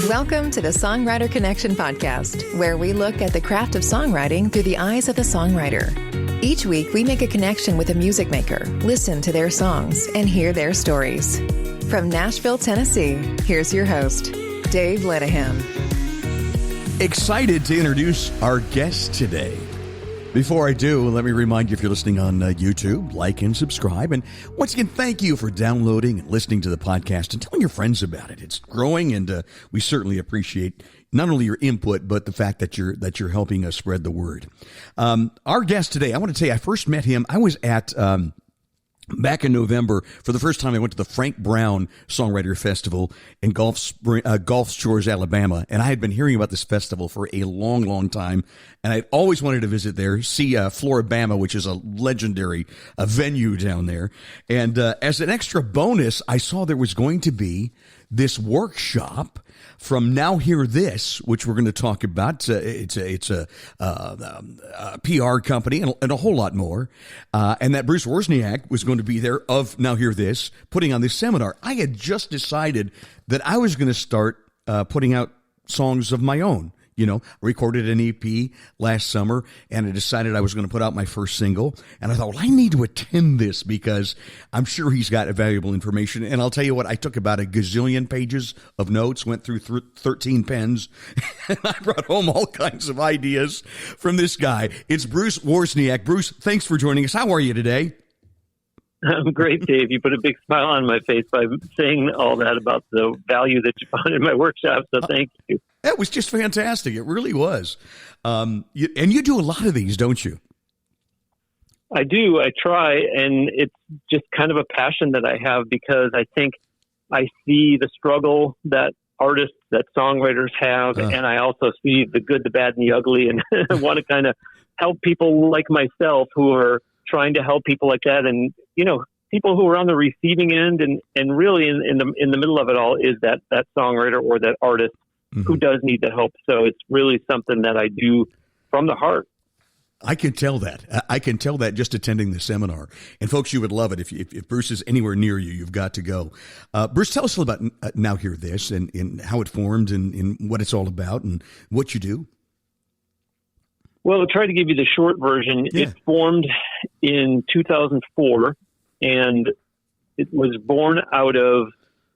Welcome to the Songwriter Connection podcast, where we look at the craft of songwriting through the eyes of the songwriter. Each week, we make a connection with a music maker, listen to their songs, and hear their stories. From Nashville, Tennessee, here's your host, Dave Lenihan. Excited to introduce our guest today. Before I do, let me remind you, if you're listening on YouTube, like and subscribe. And once again, thank you for downloading and listening to the podcast and telling your friends about it. It's growing, and we certainly appreciate not only your input, but the fact that you're helping us spread the word. Our guest today, I want to tell you, I first met him. I was at back in November, for the first time, I went to the Frank Brown Songwriter Festival in Gulf Shores, Alabama, and I had been hearing about this festival for a long, long time, and I'd always wanted to visit there, see Floribama, which is a legendary venue down there, and as an extra bonus, I saw there was going to be this workshop from Now Hear This, which we're going to talk about. It's a PR company and a whole lot more. And that Bruce Wawrzyniak was going to be there of Now Hear This, putting on this seminar. I had just decided that I was going to start putting out songs of my own. You know, I recorded an EP last summer, and I decided I was going to put out my first single. And I thought, well, I need to attend this because I'm sure he's got valuable information. And I'll tell you what, I took about a gazillion pages of notes, went through 13 pens, and I brought home all kinds of ideas from this guy. It's Bruce Wawrzyniak. Bruce, thanks for joining us. How are you today? I'm great, Dave. You put a big smile on my face by saying all that about the value that you found in my workshop, so thank you. That was just fantastic. It really was. And you do a lot of these, don't you? I do. I try, and it's just kind of a passion that I have because I think I see the struggle that artists, that songwriters have, and I also see the good, the bad, and the ugly, and I want to kind of help people like myself who are trying to help people like that, and you know, people who are on the receiving end, and really in the middle of it all is that songwriter or that artist who does need the help. So it's really something that I do from the heart. I can tell that. I can tell that just attending the seminar. And folks, you would love it. If Bruce is anywhere near you, you've got to go. Bruce, tell us a little about Now Hear This and how it formed and what it's all about and what you do. Well, I'll try to give you the short version. Yeah. It formed in 2004, and it was born out of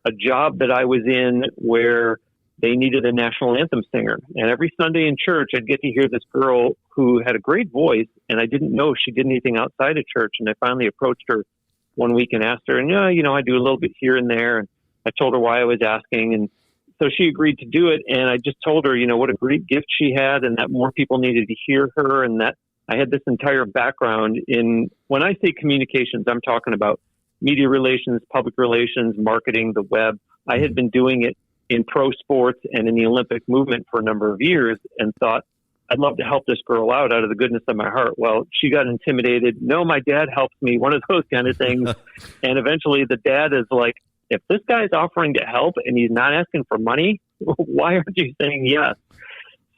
a job that I was in where they needed a national anthem singer. And every Sunday in church, I'd get to hear this girl who had a great voice, and I didn't know she did anything outside of church. And I finally approached her one week and asked her, and you know, I do a little bit here and there. And I told her why I was asking, and so she agreed to do it. And I just told her, you know, what a great gift she had and that more people needed to hear her, and that I had this entire background in, when I say communications, I'm talking about media relations, public relations, marketing, the web. I had been doing it in pro sports and in the Olympic movement for a number of years and thought, I'd love to help this girl out of the goodness of my heart. Well, she got intimidated. No, my dad helps me, one of those kind of things. And eventually the dad is like, if this guy's offering to help and he's not asking for money, why aren't you saying yes?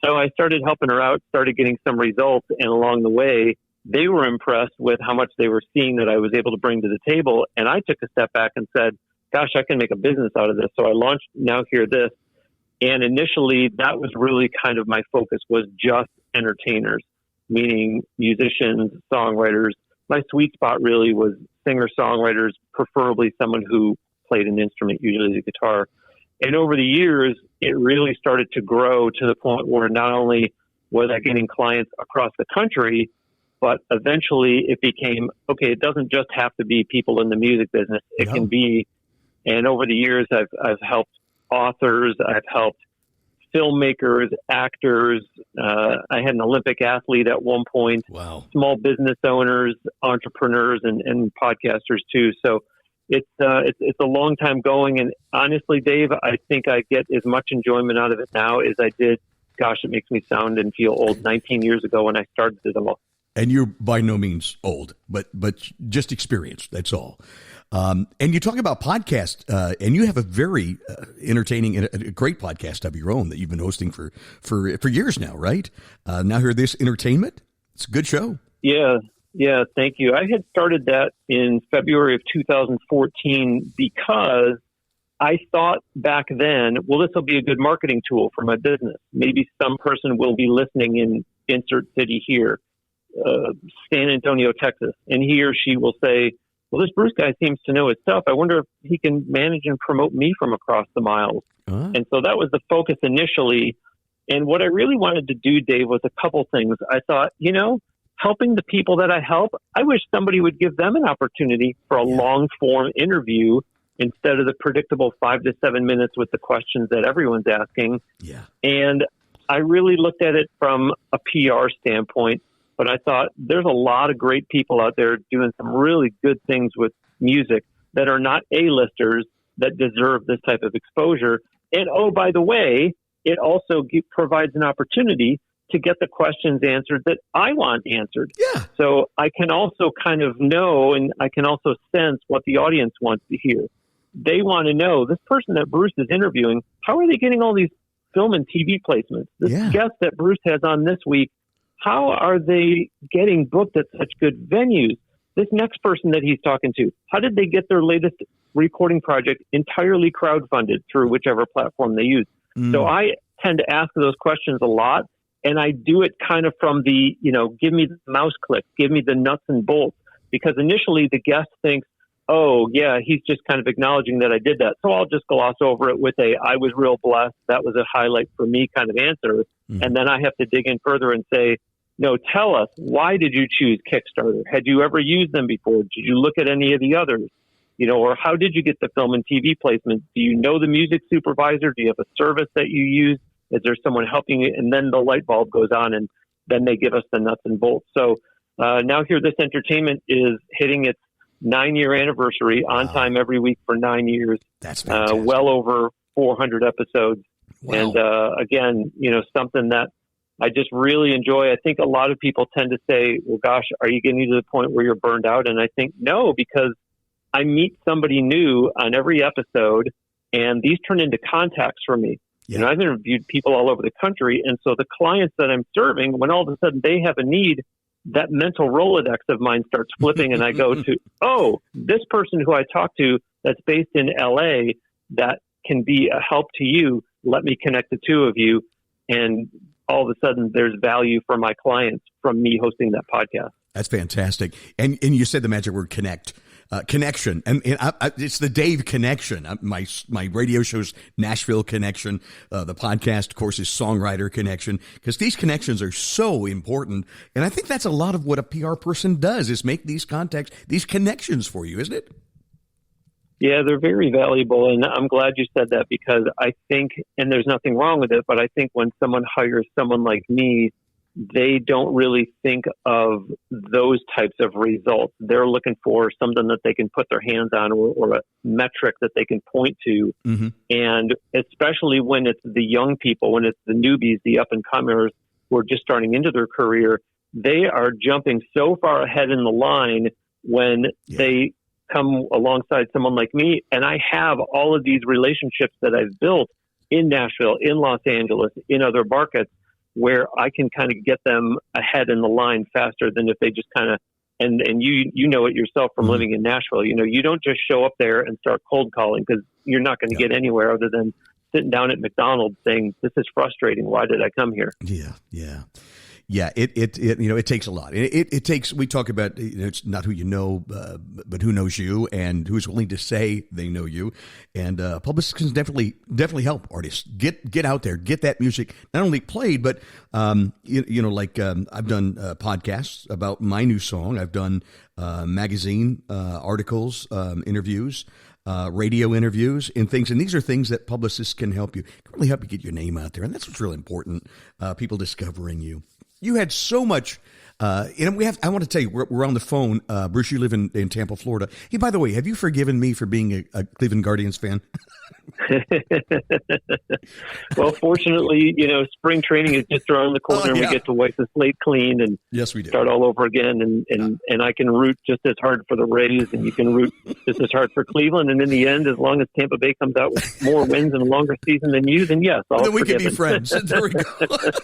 So I started helping her out, started getting some results. And along the way, they were impressed with how much they were seeing that I was able to bring to the table. And I took a step back and said, gosh, I can make a business out of this. So I launched Now Hear This. And initially, that was really kind of my focus, was just entertainers, meaning musicians, songwriters. My sweet spot really was singer-songwriters, preferably someone who played an instrument, usually the guitar. And over the years, it really started to grow to the point where not only was I getting clients across the country, but eventually it became, okay, it doesn't just have to be people in the music business. It can be. And over the years, I've helped authors, I've helped filmmakers, actors. I had an Olympic athlete at one point. Wow. Small business owners, entrepreneurs, and podcasters too. So it's a long time going. And honestly, Dave, I think I get as much enjoyment out of it now as I did. Gosh, it makes me sound and feel old. 19 years ago when I started it all. And you're by no means old, but just experienced. That's all. And you talk about podcasts, and you have a very entertaining and a great podcast of your own that you've been hosting for years now, right? Now Hear This Entertainment. It's a good show. Yeah, thank you. I had started that in February of 2014 because I thought back then, well, this will be a good marketing tool for my business. Maybe some person will be listening in insert city here, San Antonio, Texas, and he or she will say, well, this Bruce guy seems to know his stuff. I wonder if he can manage and promote me from across the miles. And so that was the focus initially. And what I really wanted to do, Dave, was a couple things. I thought, helping the people that I help, I wish somebody would give them an opportunity for a long form interview instead of the predictable 5 to 7 minutes with the questions that everyone's asking. Yeah. And I really looked at it from a PR standpoint, but I thought there's a lot of great people out there doing some really good things with music that are not A-listers that deserve this type of exposure. And oh, by the way, it also provides an opportunity to get the questions answered that I want answered. Yeah. So I can also kind of know, and I can also sense what the audience wants to hear. They want to know, this person that Bruce is interviewing, how are they getting all these film and TV placements? This guest that Bruce has on this week, how are they getting booked at such good venues? This next person that he's talking to, how did they get their latest recording project entirely crowdfunded through whichever platform they use? So I tend to ask those questions a lot, and I do it kind of from the, give me the mouse click, give me the nuts and bolts, because initially the guest thinks, oh, yeah, he's just kind of acknowledging that I did that. So I'll just gloss over it with I was real blessed. That was a highlight for me kind of answer. And then I have to dig in further and say, no, tell us, why did you choose Kickstarter? Had you ever used them before? Did you look at any of the others? Or how did you get the film and TV placements? Do you know the music supervisor? Do you have a service that you use? Is there someone helping you? And then the light bulb goes on, and then they give us the nuts and bolts. So now here, this entertainment is hitting its 9-year anniversary on time every week for 9 years. That's well over 400 episodes. Wow. And again, something that I just really enjoy. I think a lot of people tend to say, well, gosh, are you getting to the point where you're burned out? And I think no, because I meet somebody new on every episode, and these turn into contacts for me. Yeah. I've interviewed people all over the country, and so the clients that I'm serving, when all of a sudden they have a need, that mental Rolodex of mine starts flipping, and I go to, oh, this person who I talked to that's based in LA that can be a help to you, let me connect the two of you, and all of a sudden there's value for my clients from me hosting that podcast. That's fantastic. And you said the magic word connection. And it's the Dave Connection. My radio show's Nashville Connection. The podcast, of course, is Songwriter Connection, because these connections are so important. And I think that's a lot of what a PR person does, is make these contacts, these connections for you, isn't it? Yeah, they're very valuable. And I'm glad you said that, because I think, and there's nothing wrong with it, but I think when someone hires someone like me, they don't really think of those types of results. They're looking for something that they can put their hands on, or a metric that they can point to. Mm-hmm. And especially when it's the young people, when it's the newbies, the up-and-comers who are just starting into their career, they are jumping so far ahead in the line when they come alongside someone like me. And I have all of these relationships that I've built in Nashville, in Los Angeles, in other markets, where I can kind of get them ahead in the line faster than if they just kind of, and you know it yourself from living in Nashville, you don't just show up there and start cold calling, because you're not going to get anywhere other than sitting down at McDonald's saying, this is frustrating. Why did I come here? Yeah, it takes a lot. It takes, we talk about, it's not who you know, but who knows you, and who's willing to say they know you. And publicists can definitely help artists get out there, get that music not only played, but I've done podcasts about my new song. I've done magazine articles, interviews, radio interviews, and things. And these are things that publicists can help you, can really help you get your name out there. And that's what's really important, people discovering you. You had so much, and I want to tell you, we're on the phone. Bruce, you live in Tampa, Florida. Hey, by the way, have you forgiven me for being a Cleveland Guardians fan? Well, fortunately, spring training is just around the corner, and we get to wipe the slate clean and start all over again. And I can root just as hard for the Rays, and you can root just as hard for Cleveland. And in the end, as long as Tampa Bay comes out with more wins and a longer season than you, then yes, then we can be friends. There we go.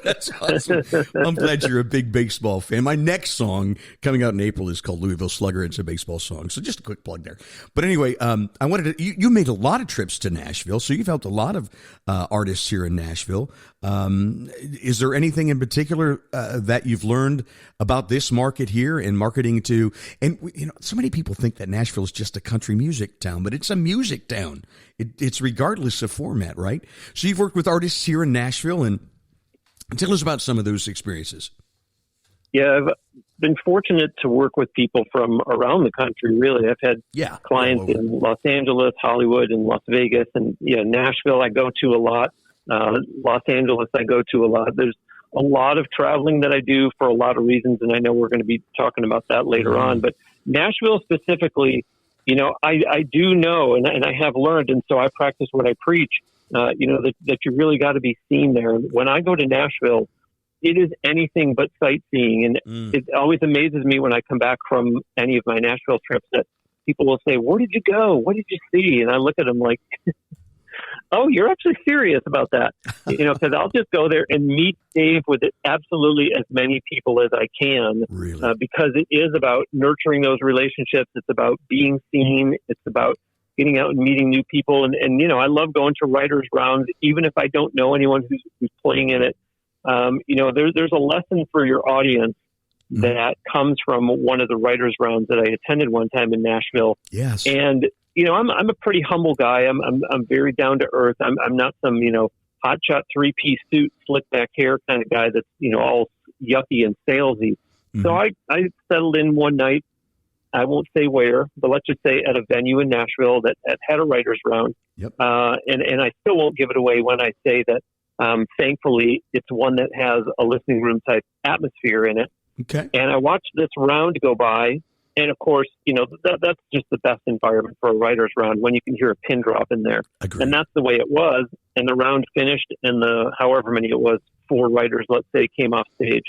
That's awesome. I'm glad you're a big baseball fan. My next song coming out in April is called Louisville Slugger. It's a baseball song. So just a quick plug there. But anyway, I wanted to, you made a lot of trips to Nashville, so you've helped a lot of artists here in Nashville. Is there anything in particular that you've learned about this market here and marketing to, and so many people think that Nashville is just a country music town, but it's a music town. It's regardless of format, right? So you've worked with artists here in Nashville, and tell us about some of those experiences. Yeah, I've been fortunate to work with people from around the country, really. I've had clients in Los Angeles, Hollywood, and Las Vegas, and Nashville I go to a lot. Los Angeles I go to a lot. There's a lot of traveling that I do for a lot of reasons, and I know we're going to be talking about that later on. But Nashville specifically, I do know, and I have learned, and so I practice what I preach, that you really got to be seen there. When I go to Nashville, it is anything but sightseeing. And it always amazes me when I come back from any of my Nashville trips that people will say, "Where did you go? What did you see?" And I look at them like, "Oh, you're actually serious about that?" Because I'll just go there and meet Dave with absolutely as many people as I can, really? Because it is about nurturing those relationships. It's about being seen. It's about getting out and meeting new people. And I love going to writers' rounds, even if I don't know anyone who's playing in it. There's a lesson for your audience that comes from one of the writers' rounds that I attended one time in Nashville. Yes. And I'm a pretty humble guy. I'm very down to earth. I'm not some hotshot 3-piece suit, slick back hair kind of guy that's all yucky and salesy. So I settled in one night. I won't say where, but let's just say at a venue in Nashville that had a writers' round. Yep. And I still won't give it away when I say that. Thankfully, it's one that has a listening room type atmosphere in it. Okay. And I watched this round go by. And of course, that's just the best environment for a writer's round when you can hear a pin drop in there. Agreed. And that's the way it was. And the round finished, and however many it was, 4 writers, let's say, came off stage.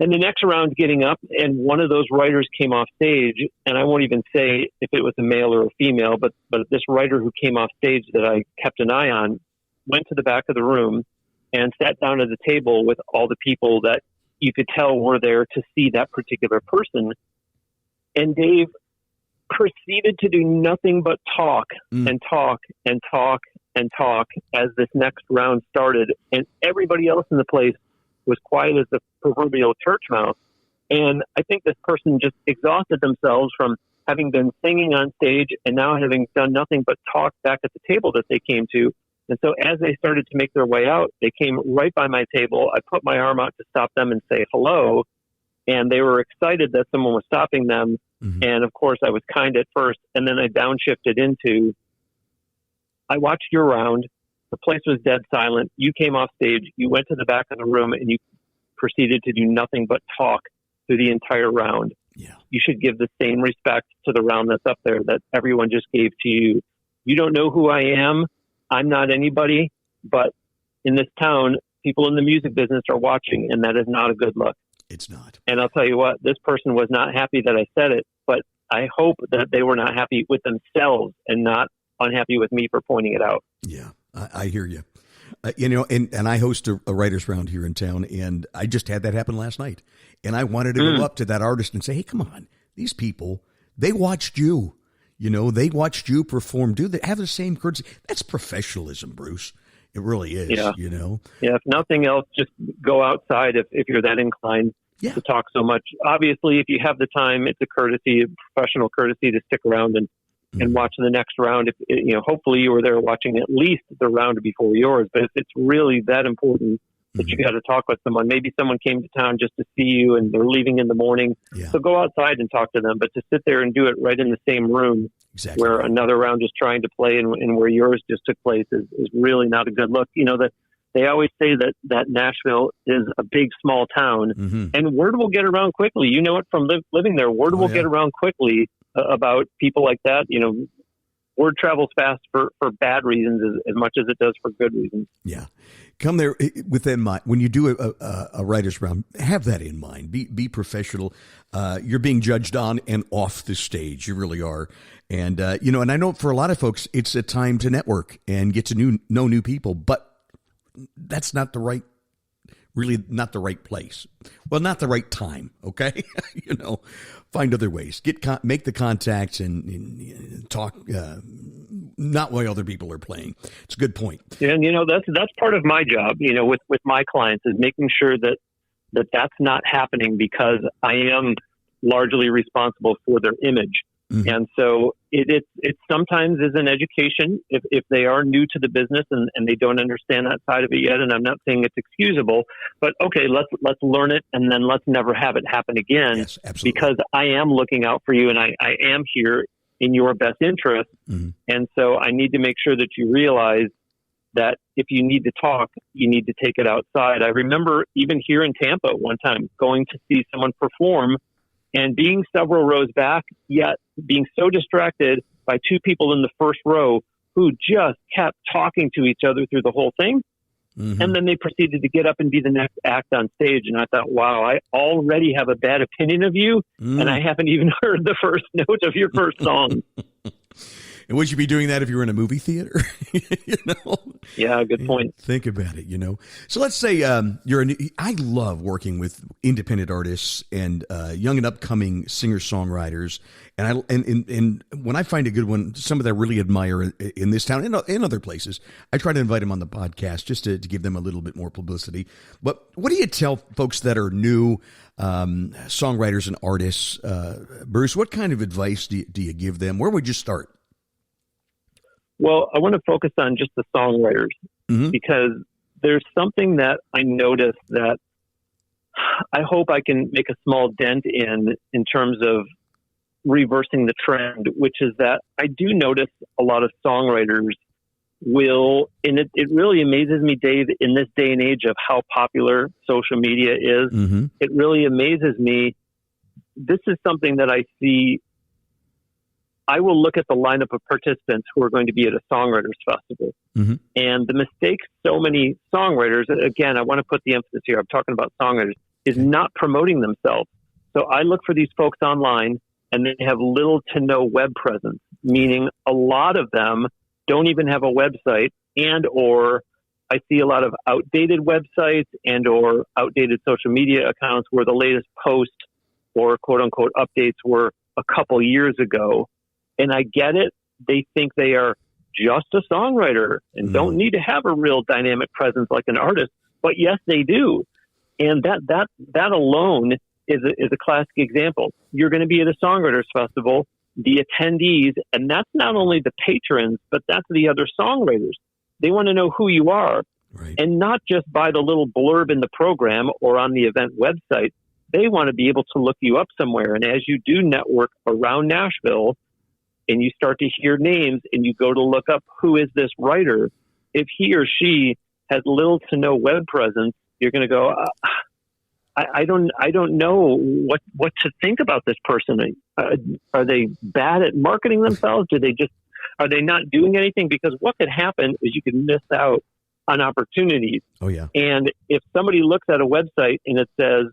And the next round getting up, and one of those writers came off stage, and I won't even say if it was a male or a female, but this writer who came off stage that I kept an eye on went to the back of the room and sat down at the table with all the people that you could tell were there to see that particular person. And Dave proceeded to do nothing but talk and talk and talk and talk as this next round started. And everybody else in the place was quiet as the proverbial church mouse. And I think this person just exhausted themselves from having been singing on stage and now having done nothing but talk back at the table that they came to. And so as they started to make their way out, they came right by my table. I put my arm out to stop them and say hello. And they were excited that someone was stopping them. And of course, I was kind at first. And then I downshifted into, I watched your round. The place was dead silent. You came off stage. You went to the back of the room and you proceeded to do nothing but talk through the entire round. Yeah. You should give the same respect to the round that's up there that everyone just gave to you. You don't know who I am. I'm not anybody. But in this town, people in the music business are watching, and that is not a good look. It's not. And I'll tell you what, this person was not happy that I said it, but I hope that they were not happy with themselves and not unhappy with me for pointing it out. Yeah, I hear you. And I host a writer's round here in town, and I just had that happen last night. And I wanted to go up to that artist and say, hey, come on, these people, they watched you. They watched you perform. Have the same courtesy. That's professionalism, Bruce. It really is, Yeah, if nothing else, just go outside if you're that inclined to talk so much. Obviously, if you have the time, it's a courtesy, a professional courtesy to stick around and watch the next round. Hopefully you were there watching at least the round before yours. But if it's really that important that you got to talk with someone, maybe someone came to town just to see you and they're leaving in the morning. Yeah. So go outside and talk to them. But to sit there and do it right in the same room where another round is trying to play and where yours just took place is really not a good look. That they always say that Nashville is a big, small town, and word will get around quickly. You know it from living there. Word will get around quickly about people like that. Word travels fast for bad reasons as much as it does for good reasons. Yeah. Come there with that in mind. When you do a writer's round, have that in mind. Be professional. You're being judged on and off the stage. You really are. And, and I know for a lot of folks, it's a time to network and get to know new people, but that's not the right really not the right place. Well, not the right time. Okay, find other ways. Make the contacts and talk. Not while other people are playing. It's a good point. And that's part of my job. With my clients is making sure that's not happening, because I am largely responsible for their image. Mm-hmm. And so it sometimes is an education if they are new to the business and they don't understand that side of it yet. And I'm not saying it's excusable, but okay, let's learn it, and then let's never have it happen again. Yes, absolutely. Because I am looking out for you, and I am here in your best interest. Mm-hmm. And so I need to make sure that you realize that if you need to talk, you need to take it outside. I remember even here in Tampa one time going to see someone perform and being several rows back, yet being so distracted by two people in the first row who just kept talking to each other through the whole thing. Mm-hmm. And then they proceeded to get up and be the next act on stage. And I thought, wow, I already have a bad opinion of you, and I haven't even heard the first note of your first song. And would you be doing that if you were in a movie theater? Yeah, good point. Think about it, So let's say I love working with independent artists and young and upcoming singer-songwriters. And when I find a good one, somebody I really admire in this town and in other places, I try to invite them on the podcast just to give them a little bit more publicity. But what do you tell folks that are new songwriters and artists? Bruce, what kind of advice do you give them? Where would you start? Well, I want to focus on just the songwriters, mm-hmm. because there's something that I noticed that I hope I can make a small dent in terms of reversing the trend, which is that I do notice a lot of songwriters will, and it really amazes me, Dave, in this day and age of how popular social media is, mm-hmm. it really amazes me. This is something that I see. I will look at the lineup of participants who are going to be at a songwriters festival. Mm-hmm. And the mistake so many songwriters, again, I want to put the emphasis here, I'm talking about songwriters, is not promoting themselves. So I look for these folks online, and they have little to no web presence, meaning a lot of them don't even have a website, and or I see a lot of outdated websites and or outdated social media accounts where the latest post or quote unquote updates were a couple years ago. And I get it. They think they are just a songwriter and don't need to have a real dynamic presence like an artist. But yes, they do. And that alone is a classic example. You're going to be at a songwriters festival, the attendees, and that's not only the patrons, but that's the other songwriters. They want to know who you are, right. And not just by the little blurb in the program or on the event website. They want to be able to look you up somewhere. And as you do network around Nashville, and you start to hear names and you go to look up who is this writer, if he or she has little to no web presence, you're going to go, I don't know what to think about this person. Are they bad at marketing themselves? Are they not doing anything? Because what could happen is you could miss out on opportunities. Oh yeah. And if somebody looks at a website and it says,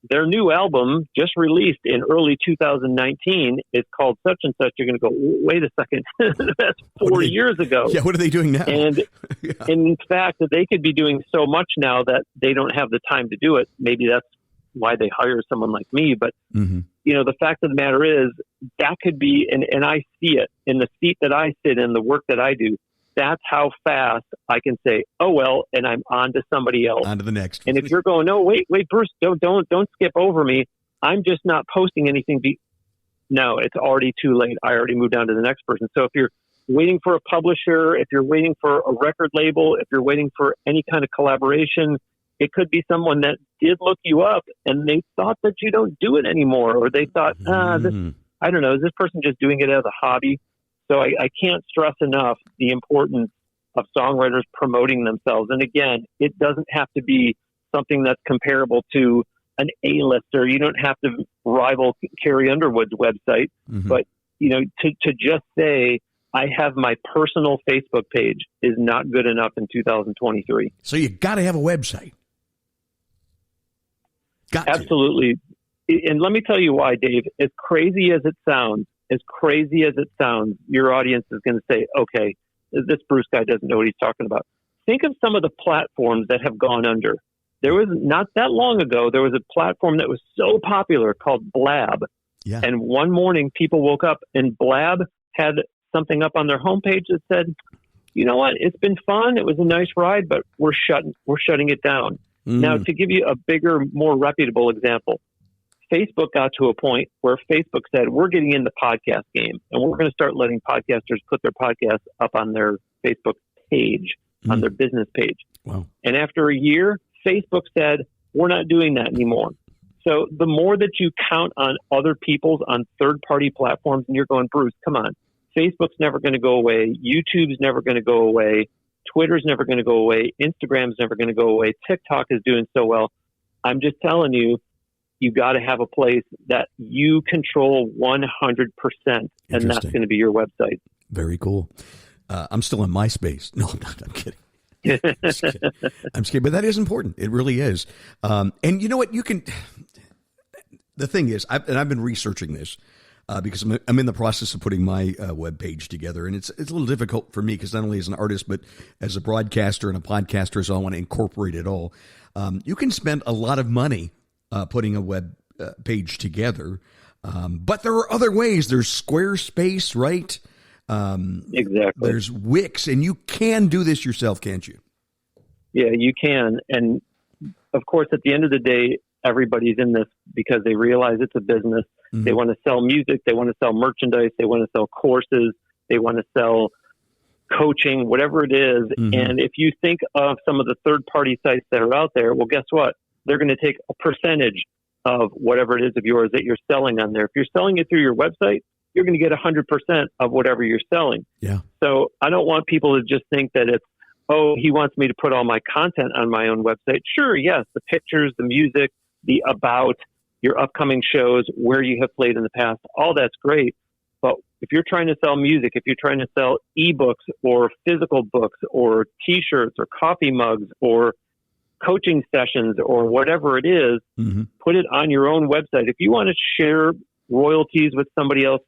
their new album just released in early 2019 is called such and such, you're going to go, wait a second, that's 4 years ago. Yeah, what are they doing now? And, yeah. And in fact, that they could be doing so much now that they don't have the time to do it. Maybe that's why they hire someone like me. But, mm-hmm. The fact of the matter is that could be, and I see it in the seat that I sit in, the work that I do. That's how fast I can say, oh, well, and I'm on to somebody else. On to the next. And if you're going, no, wait, Bruce, don't skip over me. I'm just not posting anything. No, it's already too late. I already moved on to the next person. So if you're waiting for a publisher, if you're waiting for a record label, if you're waiting for any kind of collaboration, it could be someone that did look you up and they thought that you don't do it anymore. Or they thought, I don't know, is this person just doing it as a hobby? So I can't stress enough the importance of songwriters promoting themselves. And again, it doesn't have to be something that's comparable to an A-lister. You don't have to rival Carrie Underwood's website. Mm-hmm. But, to just say, I have my personal Facebook page is not good enough in 2023. So you got to have a website. Absolutely. And let me tell you why, Dave. As crazy as it sounds, your audience is going to say, okay, this Bruce guy doesn't know what he's talking about. Think of some of the platforms that have gone under. There was not that long ago, there was a platform that was so popular called Blab. Yeah. And one morning people woke up and Blab had something up on their homepage that said, you know what, it's been fun. It was a nice ride, but we're shutting it down. Now, to give you a bigger, more reputable example, Facebook got to a point where Facebook said, we're getting in the podcast game and we're going to start letting podcasters put their podcasts up on their Facebook page, on their business page. Wow. And after a year, Facebook said, we're not doing that anymore. So the more that you count on other people's, on third-party platforms, and you're going, Bruce, come on. Facebook's never going to go away. YouTube's never going to go away. Twitter's never going to go away. Instagram's never going to go away. TikTok is doing so well. I'm just telling you, you got to have a place that you control 100%, and that's going to be your website. Very cool. I'm still in MySpace. No, I'm not. I'm kidding. I'm just kidding. But that is important. It really is. And you know what? You can. The thing is, I've been researching this because I'm in the process of putting my web page together, and it's a little difficult for me because not only as an artist, but as a broadcaster and a podcaster, so I want to incorporate it all. You can spend a lot of money putting a web page together, but there are other ways. There's Squarespace, right? Exactly. There's Wix, and you can do this yourself, can't you? Yeah, you can. And of course, at the end of the day, everybody's in this because they realize it's a business. Mm-hmm. They want to sell music. They want to sell merchandise. They want to sell courses. They want to sell coaching, whatever it is. Mm-hmm. And if you think of some of the third-party sites that are out there, well, guess what? They're going to take a percentage of whatever it is of yours that you're selling on there. If you're selling it through your website, you're going to get 100% of whatever you're selling. Yeah. So I don't want people to just think that it's, oh, he wants me to put all my content on my own website. Sure, yes, the pictures, the music, the about, your upcoming shows, where you have played in the past, all that's great. But if you're trying to sell music, if you're trying to sell ebooks or physical books or T-shirts or coffee mugs or coaching sessions or whatever it is, put it on your own website. If you want to share royalties with somebody else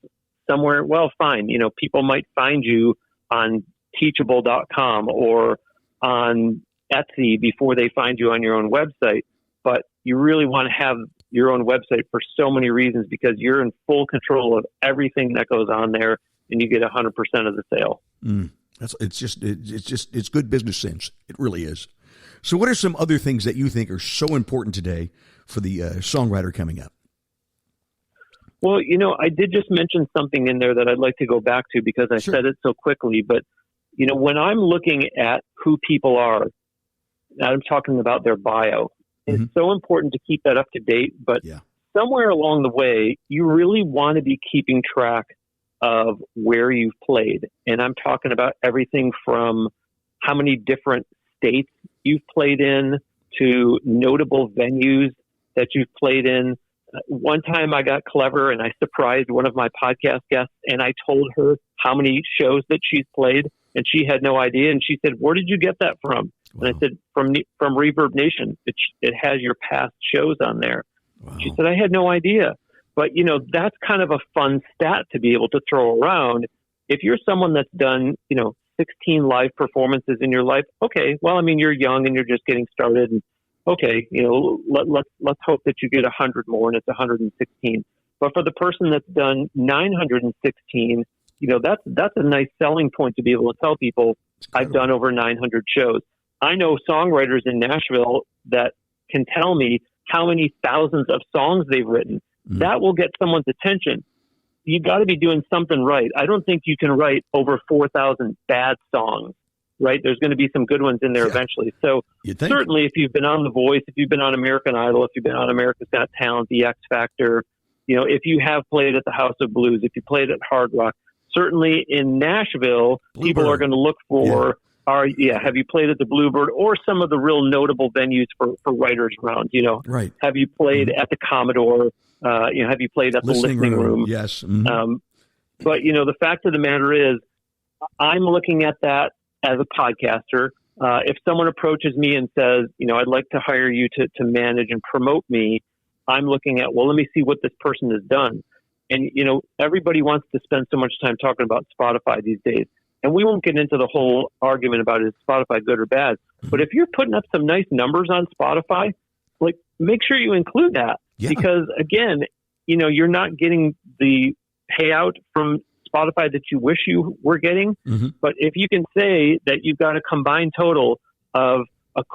somewhere, well, fine. You know, people might find you on teachable.com or on Etsy before they find you on your own website. But you really want to have your own website for so many reasons because you're in full control of everything that goes on there and you get 100% of the sale. It's good business sense. It really is. So what are some other things that you think are so important today for the songwriter coming up? Well, you know, I did just mention something in there that I'd like to go back to because I said it so quickly. But, you know, when I'm looking at who people are, I'm talking about their bio. It's so important to keep that up to date. But somewhere along the way, you really want to be keeping track of where you've played. And I'm talking about everything from how many different states you've played in to notable venues that you've played in. One time I got clever and I surprised one of my podcast guests and I told her how many shows that she's played and she had no idea. And she said, where did you get that from? Wow. And I said, from Reverb Nation. It has your past shows on there. Wow. She said, I had no idea. But, you know, that's kind of a fun stat to be able to throw around. If you're someone that's done, 16 live performances in your life, okay, well, I mean, you're young and you're just getting started. And okay, let's hope that you get 100 more and it's 116. But for the person that's done 916, that's a nice selling point to be able to tell people I've done over 900 shows. I know songwriters in Nashville that can tell me how many thousands of songs they've written. That will get someone's attention. You got to be doing something right. I don't think you can write over 4,000 bad songs, right? There's going to be some good ones in there eventually. So certainly if you've been on The Voice, if you've been on American Idol, if you've been on America's Got Talent, The X Factor, if you have played at the House of Blues, if you played at Hard Rock, certainly in Nashville, people are going to look for, have you played at the Bluebird or some of the real notable venues for writers around, Right. Have you played at the Commodore? Have you played at the listening room? Yes. But, the fact of the matter is I'm looking at that as a podcaster. If someone approaches me and says, I'd like to hire you to manage and promote me, I'm looking at, well, let me see what this person has done. And, everybody wants to spend so much time talking about Spotify these days. and we won't get into the whole argument about is Spotify good or bad, but if you're putting up some nice numbers on Spotify, like make sure you include that because again, you're not getting the payout from Spotify that you wish you were getting. But if you can say that you've got a combined total of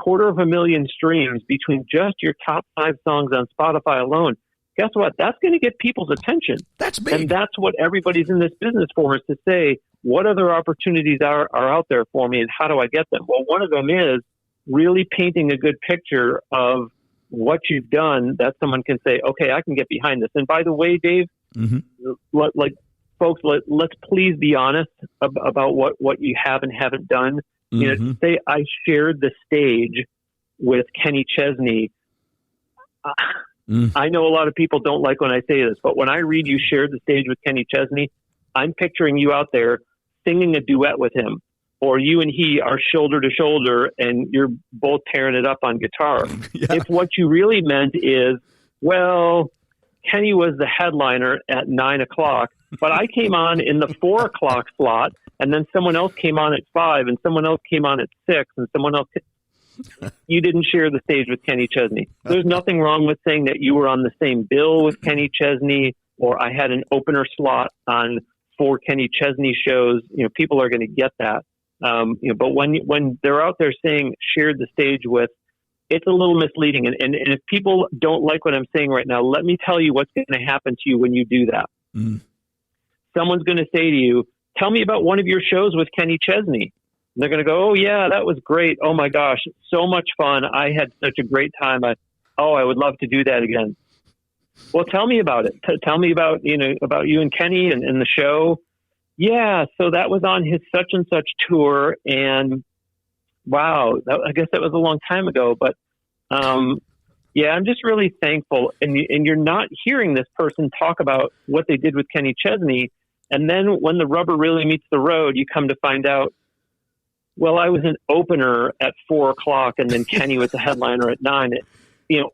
250,000 streams between just your top 5 songs on Spotify alone, guess what? That's going to get people's attention. That's big. And that's what everybody's in this business for, is to say, what other opportunities are out there for me and how do I get them? Well, one of them is really painting a good picture of what you've done that someone can say, okay, I can get behind this. And by the way, Dave, folks, let's please be honest about what you have and haven't done. Say I shared the stage with Kenny Chesney. I know a lot of people don't like when I say this, but when I read you shared the stage with Kenny Chesney, I'm picturing you out there singing a duet with him, or you and he are shoulder to shoulder and you're both tearing it up on guitar. If what you really meant is, well, Kenny was the headliner at 9:00, but I came on in the 4:00 slot, and then someone else came on at 5, and someone else came on at 6, and someone else. You didn't share the stage with Kenny Chesney. There's nothing wrong with saying that you were on the same bill with Kenny Chesney, or I had an opener slot on 4 Kenny Chesney shows. People are going to get that. But when they're out there saying shared the stage with, it's a little misleading. And if people don't like what I'm saying right now, let me tell you what's going to happen to you when you do that. Someone's going to say to you, tell me about one of your shows with Kenny Chesney. And they're going to go, oh, yeah, that was great. Oh, my gosh, so much fun. I had such a great time. I would love to do that again. Well, tell me about it. Tell me about you and Kenny and the show. Yeah, so that was on his such and such tour. And wow, I guess that was a long time ago. But yeah, I'm just really thankful. And you're not hearing this person talk about what they did with Kenny Chesney. And then when the rubber really meets the road, you come to find out, well, I was an opener at 4:00 and then Kenny was the headliner at 9.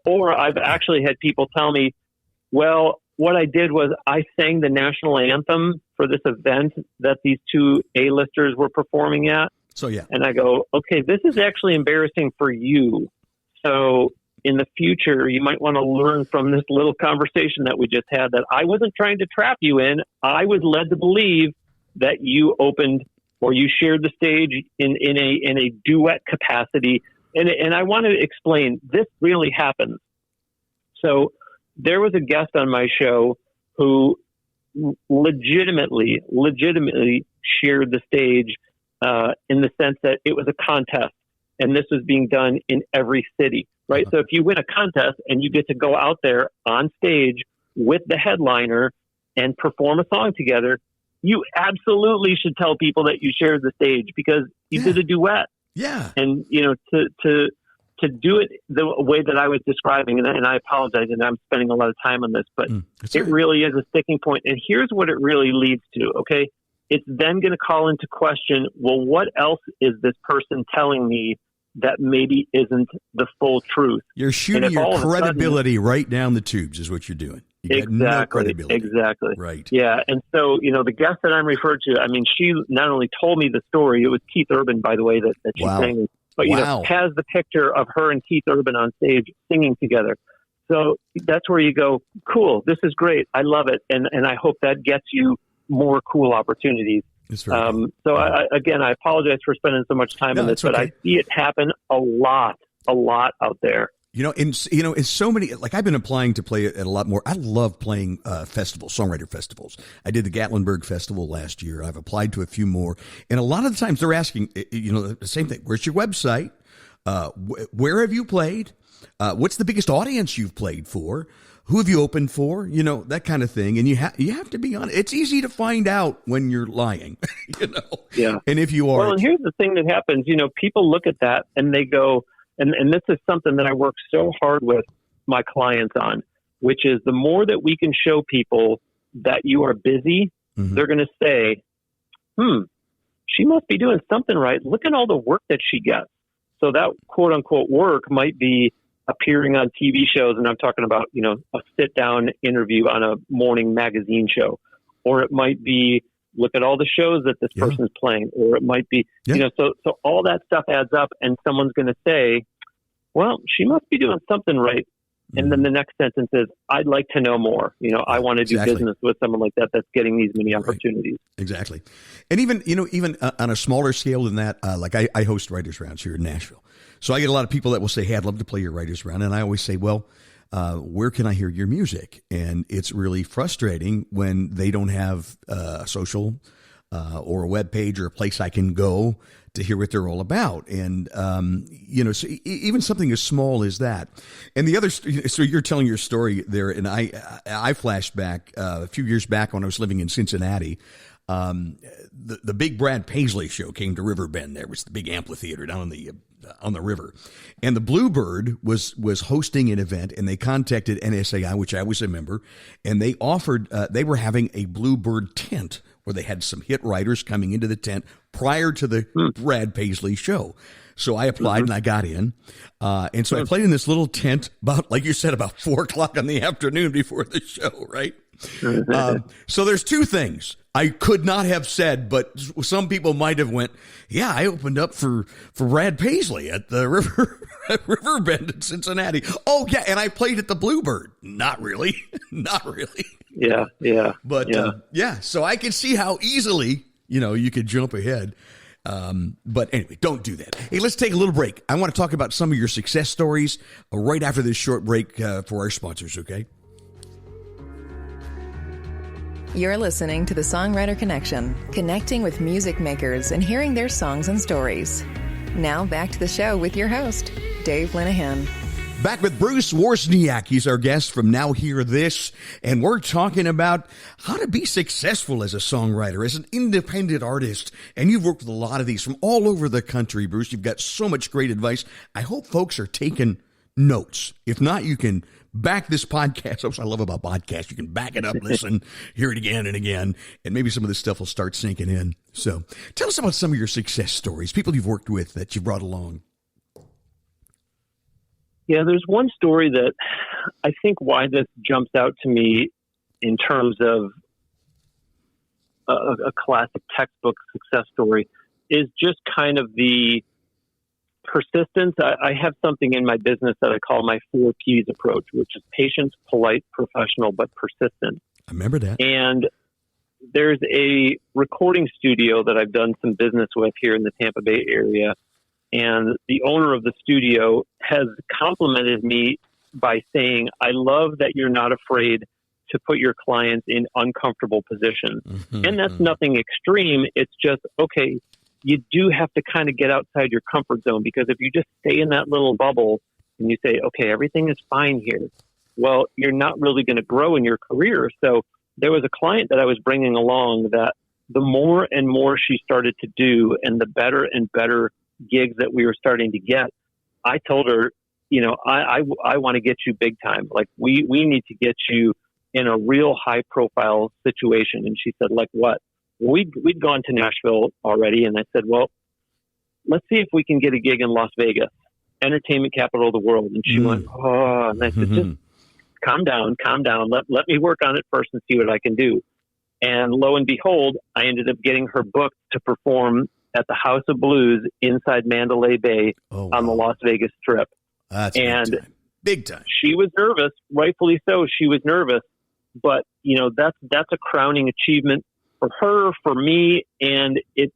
Or I've actually had people tell me, well, what I did was I sang the national anthem for this event that these 2 A-listers were performing at. So, yeah. And I go, okay, this is actually embarrassing for you. So in the future, you might want to learn from this little conversation that we just had that I wasn't trying to trap you in. I was led to believe that you opened or you shared the stage in a duet capacity. And I want to explain, this really happens. So there was a guest on my show who legitimately shared the stage in the sense that it was a contest, and this was being done in every city, right? So if you win a contest and you get to go out there on stage with the headliner and perform a song together, you absolutely should tell people that you shared the stage because you did a duet. Yeah. And, to do it the way that I was describing, and I apologize, and I'm spending a lot of time on this, but it really is a sticking point. And here's what it really leads to, okay? It's then going to call into question, well, what else is this person telling me that maybe isn't the full truth? You're shooting your credibility right down the tubes is what you're doing. You got no credibility. Exactly. Right. Yeah. And so, the guest that I'm referred to, I mean, she not only told me the story, it was Keith Urban, by the way, that she sang, but, has the picture of her and Keith Urban on stage singing together. So that's where you go, cool, this is great. I love it. And I hope that gets you more cool opportunities. So I apologize for spending so much time on this, but I see it happen a lot out there. It's so many, like I've been applying to play at a lot more. I love playing festivals, songwriter festivals. I did the Gatlinburg Festival last year. I've applied to a few more. And a lot of the times they're asking, the same thing. Where's your website? Where have you played? What's the biggest audience you've played for? Who have you opened for? That kind of thing. And you have to be honest. It's easy to find out when you're lying, Yeah. And if you are. Well, and here's the thing that happens, people look at that and they go, and this is something that I work so hard with my clients on, which is the more that we can show people that you are busy, they're going to say, she must be doing something right. Look at all the work that she gets. So that quote unquote work might be appearing on TV shows. And I'm talking about, a sit down interview on a morning magazine show, or it might be look at all the shows that this person's playing, or it might be, so all that stuff adds up, and someone's going to say, well, she must be doing something right. And then the next sentence is, I'd like to know more. I want to do business with someone like that that's getting these many opportunities. Exactly. And even on a smaller scale than that, like I host writers' rounds here in Nashville. So I get a lot of people that will say, hey, I'd love to play your writers' round. And I always say, well, where can I hear your music? And it's really frustrating when they don't have a social or a web page or a place I can go to hear what they're all about. And, so even something as small as that. And the other, so you're telling your story there, and I flashed back a few years back when I was living in Cincinnati. The big Brad Paisley show came to Riverbend. There was the big amphitheater down on the river, and the Bluebird was hosting an event, and they contacted NSAI, which I was a member, and they offered, they were having a Bluebird tent where they had some hit writers coming into the tent prior to the Brad Paisley show. So I applied and I got in. And so I played in this little tent about, like you said, about 4:00 in the afternoon before the show, right? So there's two things I could not have said, but some people might have went, yeah, I opened up for Brad Paisley at the Riverbend in Cincinnati. Oh, yeah, and I played at the Bluebird. Not really. Not really. Yeah. But, so I can see how easily, you could jump ahead. But anyway, don't do that. Hey, let's take a little break. I want to talk about some of your success stories right after this short break for our sponsors, okay? You're listening to the Songwriter Connection, connecting with music makers and hearing their songs and stories. Now back to the show with your host, Dave Linehan. Back with Bruce Wawrzyniak. He's our guest from Now Hear This, and we're talking about how to be successful as a songwriter, as an independent artist. And you've worked with a lot of these from all over the country, Bruce. You've got so much great advice. I hope folks are taking notes. If not, you can back this podcast. That's what I love about podcasts. You can back it up, listen, hear it again and again, and maybe some of this stuff will start sinking in. So tell us about some of your success stories, people you've worked with that you brought along. Yeah, there's one story that I think why this jumps out to me in terms of a classic textbook success story is just kind of the persistence. I have something in my business that I call my 4 P's approach, which is patient, polite, professional, but persistent. I remember that. And there's a recording studio that I've done some business with here in the Tampa Bay area. And the owner of the studio has complimented me by saying, I love that you're not afraid to put your clients in uncomfortable positions. Mm-hmm. And that's nothing extreme. It's just, okay, you do have to kind of get outside your comfort zone, because if you just stay in that little bubble and you say, okay, everything is fine here, well, you're not really going to grow in your career. So there was a client that I was bringing along that the more and more she started to do and the better and better gigs that we were starting to get, I told her, I want to get you big time. Like we need to get you in a real high profile situation. And she said, like what? We'd gone to Nashville already. And I said, well, let's see if we can get a gig in Las Vegas, entertainment capital of the world. And she went, oh, and I said, just calm down. Let me work on it first and see what I can do. And lo and behold, I ended up getting her booked to perform at the House of Blues inside Mandalay Bay on the Las Vegas Strip. That's and big time. She was nervous, rightfully so. She was nervous, but that's a crowning achievement for her, for me, and it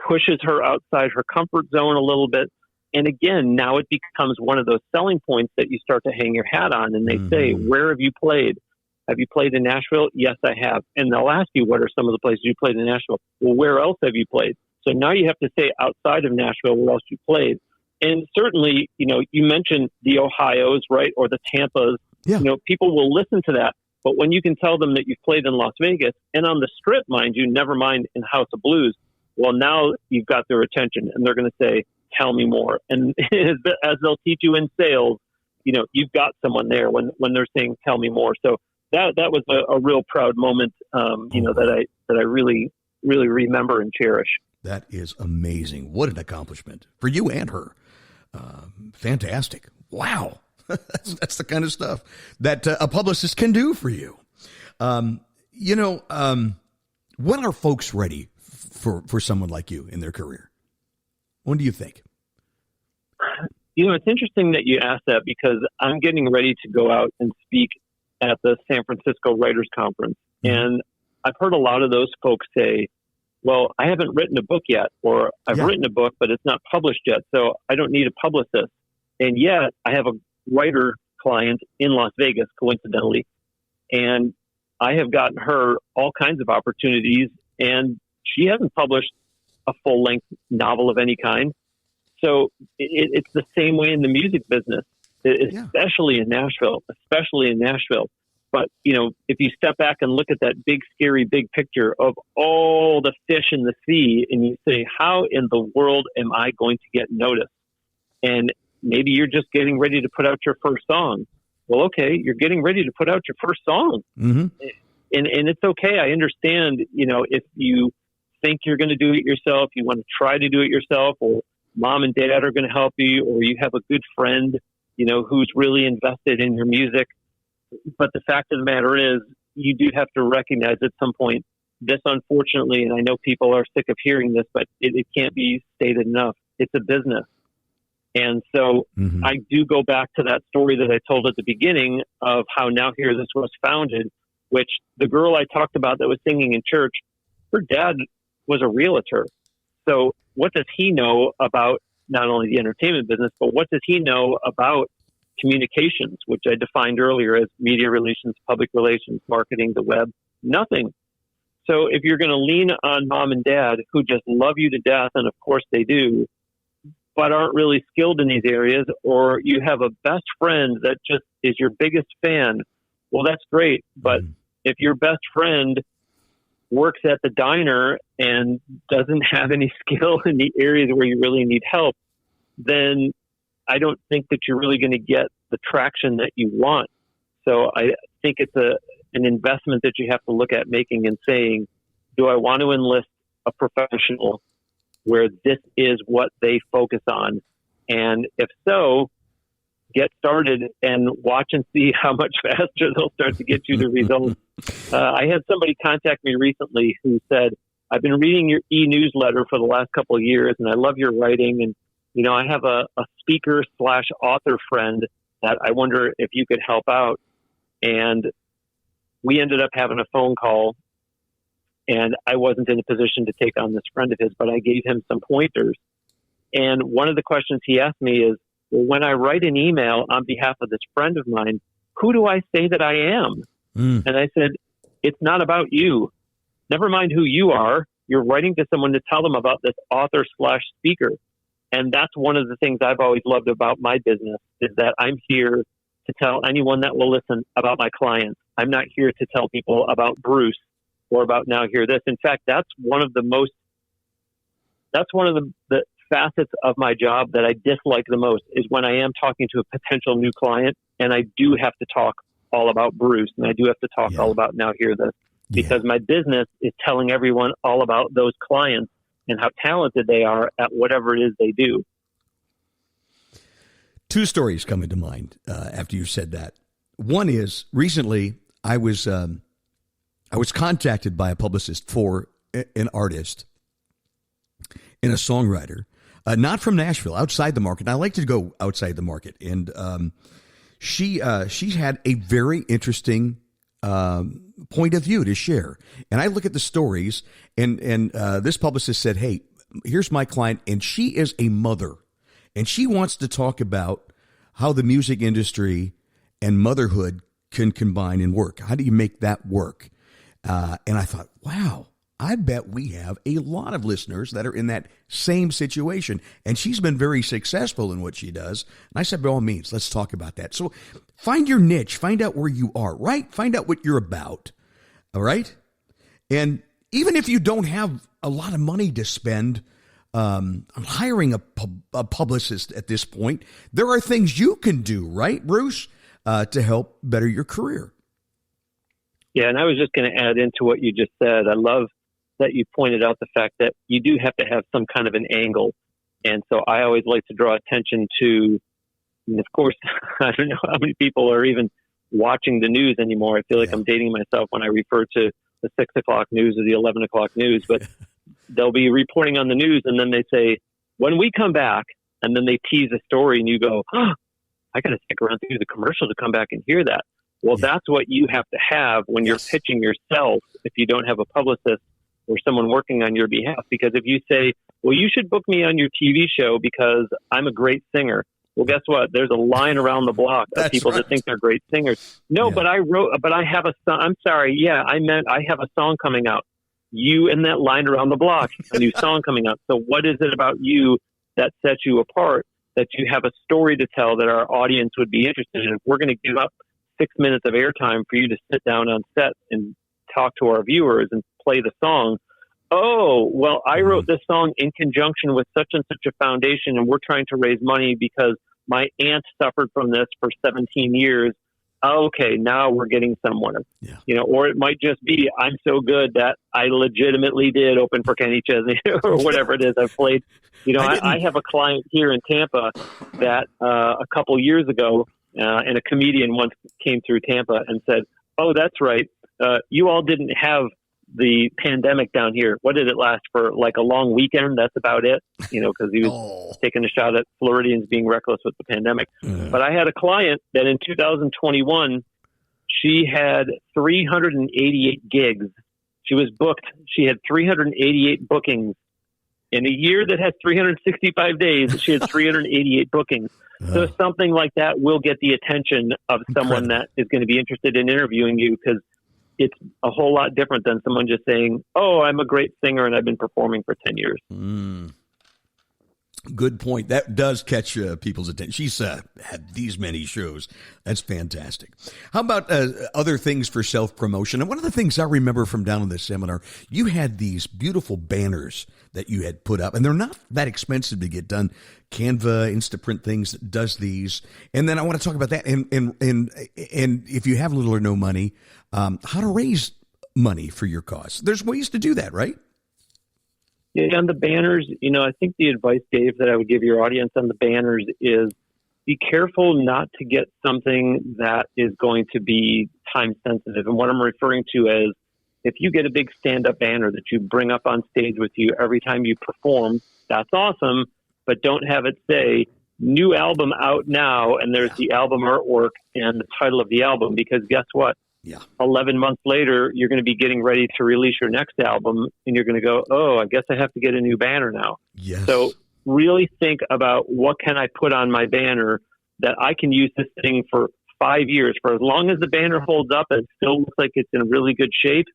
pushes her outside her comfort zone a little bit. And again, now it becomes one of those selling points that you start to hang your hat on. And they say, where have you played? Have you played in Nashville? Yes, I have. And they'll ask you, what are some of the places you played in Nashville? Well, where else have you played? So now you have to say outside of Nashville where else you played. And certainly, you mentioned the Ohios, right, or the Tampas. Yeah. People will listen to that. But when you can tell them that you've played in Las Vegas and on the Strip, mind you, never mind in House of Blues, well, now you've got their attention and they're going to say, tell me more. And as they'll teach you in sales, you've got someone there when they're saying, tell me more. So that was a real proud moment, that I really, really remember and cherish. That is amazing. What an accomplishment for you and her. Fantastic. Wow. That's the kind of stuff that a publicist can do for you. when are folks ready for someone like you in their career? When do you think? It's interesting that you asked that because I'm getting ready to go out and speak at the San Francisco Writers Conference. Mm-hmm. And I've heard a lot of those folks say, well, I haven't written a book yet, or I've written a book, but it's not published yet, so I don't need a publicist. And yet I have a writer client in Las Vegas, coincidentally, and I have gotten her all kinds of opportunities, and she hasn't published a full-length novel of any kind. So it's the same way in the music business, especially in Nashville. But, if you step back and look at that big, scary, big picture of all the fish in the sea, and you say, how in the world am I going to get noticed? And maybe you're just getting ready to put out your first song. Well, okay, you're getting ready to put out your first song. Mm-hmm. And it's okay. I understand, if you think you're going to do it yourself, you want to try to do it yourself, or mom and dad are going to help you, or you have a good friend, who's really invested in your music. But the fact of the matter is, you do have to recognize at some point, this unfortunately, and I know people are sick of hearing this, but it can't be stated enough. It's a business. And so I do go back to that story that I told at the beginning of how Now Hear This was founded, which the girl I talked about that was singing in church, her dad was a realtor. So what does he know about not only the entertainment business, but what does he know about communications, which I defined earlier as media relations, public relations, marketing, the web? Nothing. So if you're going to lean on mom and dad who just love you to death, and of course they do, but aren't really skilled in these areas, or you have a best friend that just is your biggest fan, well, that's great. But if your best friend works at the diner and doesn't have any skill in the areas where you really need help, then I don't think that you're really going to get the traction that you want. So I think it's an investment that you have to look at making and saying, do I want to enlist a professional where this is what they focus on? And if so, get started and watch and see how much faster they'll start to get you the results. I had somebody contact me recently who said, I've been reading your e-newsletter for the last couple of years, and I love your writing. And, I have a speaker/author friend that I wonder if you could help out. And we ended up having a phone call, and I wasn't in a position to take on this friend of his, but I gave him some pointers. And one of the questions he asked me is, well, when I write an email on behalf of this friend of mine, who do I say that I am? And I said, it's not about you. Never mind who you are. You're writing to someone to tell them about this author/speaker. And that's one of the things I've always loved about my business, is that I'm here to tell anyone that will listen about my clients. I'm not here to tell people about Bruce or about Now Hear This. In fact, that's one of the facets of my job that I dislike the most, is when I am talking to a potential new client and I do have to talk all about Bruce and I do have to talk all about Now Hear This, because my business is telling everyone all about those clients and how talented they are at whatever it is they do. Two stories come into mind after you said that. One is, recently I was contacted by a publicist for an artist and a songwriter, not from Nashville, outside the market. I like to go outside the market, and she had a very interesting point of view to share. And I look at the stories, and this publicist said, "Hey, here's my client, and she is a mother, and she wants to talk about how the music industry and motherhood can combine and work. How do you make that work?" And I thought, wow, I bet we have a lot of listeners that are in that same situation. And she's been very successful in what she does. And I said, by all means, let's talk about that. So find your niche, find out where you are, right? Find out what you're about. All right. And even if you don't have a lot of money to spend on hiring a publicist at this point, there are things you can do, right, Bruce, to help better your career. Yeah. And I was just going to add into what you just said. I love that you pointed out the fact that you do have to have some kind of an angle. And so I always like to draw attention to, and of course, I don't know how many people are even watching the news anymore. I feel like I'm dating myself when I refer to the 6 o'clock news or the 11 o'clock news, but they'll be reporting on the news, and then they say, when we come back, and then they tease a story, and you go, oh, I got to stick around through the commercial to come back and hear that. Well, that's what you have to have when you're pitching yourself if you don't have a publicist or someone working on your behalf. Because if you say, well, you should book me on your TV show because I'm a great singer. Well, guess what? There's a line around the block of people that think they're great singers. No, but I have a song. I'm sorry. Yeah, I meant I have a song coming out. You and that line around the block, a new song coming out. So what is it about you that sets you apart, that you have a story to tell that our audience would be interested in? If we're going to give up 6 minutes of airtime for you to sit down on set and talk to our viewers and play the song, oh, well, I wrote this song in conjunction with such and such a foundation, and we're trying to raise money because my aunt suffered from this for 17 years. Okay, now we're getting someone. Or it might just be, I'm so good that I legitimately did open for Kenny Chesney or whatever it is I've played. I have a client here in Tampa that a couple years ago, and a comedian once came through Tampa and said, oh, that's right. You all didn't have the pandemic down here. What did it last for? Like a long weekend? That's about it. Because he was taking a shot at Floridians being reckless with the pandemic. But I had a client that in 2021, she had 388 gigs. She was booked. She had 388 bookings. In a year that has 365 days, she had 388 bookings. So something like that will get the attention of someone that is going to be interested in interviewing you, because it's a whole lot different than someone just saying, oh, I'm a great singer and I've been performing for 10 years. Good point. That does catch people's attention. She's had these many shows. That's fantastic. How about other things for self-promotion? And one of the things I remember from down in this seminar, you had these beautiful banners that you had put up, and they're not that expensive to get done. Canva, Instaprint things does these. And then I want to talk about that. And if you have little or no money, how to raise money for your cause. There's ways to do that, right? Yeah, on the banners, I think the advice, Dave, that I would give your audience on the banners is be careful not to get something that is going to be time sensitive. And what I'm referring to is, if you get a big stand-up banner that you bring up on stage with you every time you perform, that's awesome, but don't have it say, new album out now, and there's the album artwork and the title of the album, because guess what? 11 months later, you're going to be getting ready to release your next album, and you're going to go, oh, I guess I have to get a new banner now. So really think about, what can I put on my banner that I can use this thing for 5 years? For as long as the banner holds up and still looks like it's in really good shape,